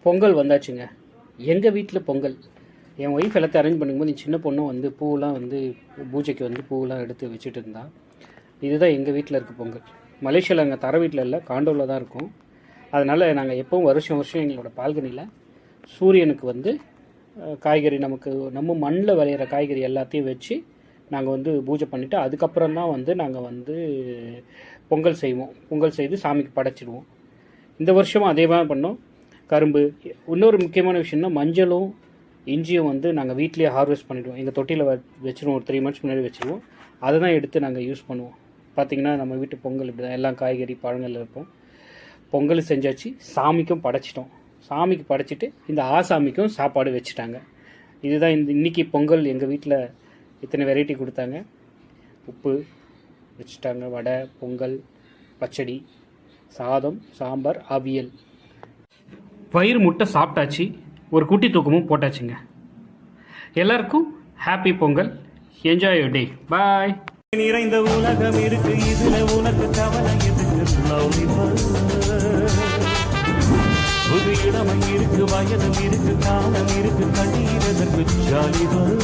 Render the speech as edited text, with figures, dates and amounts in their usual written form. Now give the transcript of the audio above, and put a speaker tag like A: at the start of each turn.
A: பொங்கல் வந்தாச்சுங்க. எங்கள் வீட்டில் பொங்கல் என் ஒய்ஃப் எல்லாத்தையும் அரேஞ்ச் பண்ணும்போது என் சின்ன பொண்ணும் வந்து பூவெலாம் வந்து பூஜைக்கு வந்து பூவெலாம் எடுத்து வச்சுட்டு இருந்தா. இதுதான் எங்கள் வீட்டில் இருக்க பொங்கல். மலேசியாவில் அங்கே தர வீட்டில் இல்லை, காண்டோவில் தான் இருக்கும். அதனால் நாங்கள் எப்போவும் வருஷம் வருஷம் எங்களோட பால்கனியில் சூரியனுக்கு வந்து காய்கறி நம்ம மண்ணில் விளையிற காய்கறி எல்லாத்தையும் வச்சு நாங்கள் வந்து பூஜை பண்ணிவிட்டு அதுக்கப்புறம் தான் வந்து நாங்கள் வந்து பொங்கல் செய்வோம். பொங்கல் செய்து சாமிக்கு படைச்சிடுவோம். இந்த வருஷமும் அதே மாதிரி பண்ணோம். கரும்பு, இன்னொரு முக்கியமான விஷயம்னா மஞ்சளும் இஞ்சியும் வந்து நாங்கள் வீட்லேயே ஹார்வெஸ்ட் பண்ணிவிடுவோம். எங்கள் தொட்டியில் வச்சுருவோம். ஒரு 3 months முன்னாடி வச்சுருவோம். அதை தான் எடுத்து நாங்கள் யூஸ் பண்ணுவோம். பார்த்திங்கன்னா நம்ம வீட்டு பொங்கல் இப்படி தான், எல்லாம் காய்கறி பழங்கள் இருப்போம். பொங்கல் செஞ்சாச்சு, சாமிக்கும் படைச்சிட்டோம். சாமிக்கு படைச்சிட்டு இந்த ஆசாமிக்கும் சாப்பாடு வச்சுட்டாங்க. இதுதான் இன்றைக்கி பொங்கல். எங்கள் வீட்டில் இத்தனை வெரைட்டி கொடுத்தாங்க. உப்பு வச்சுட்டாங்க, வடை, பொங்கல், பச்சடி, சாதம், சாம்பார், அவியல். வயிறு முட்டை சாப்பிட்டாச்சு, ஒரு குட்டி தூக்கமும் போட்டாச்சுங்க. எல்லாருக்கும் happy Pongal. Enjoy your day. Bye.
B: நிறைந்த உலகம் இருக்கு, இதுல உனக்கு கவலை எதுக்கு? புது இடமும் இருக்கு, வயதும் இருக்கு, காலம் இருக்கு, கண்ணீரதற்கு ஜாலிவர்.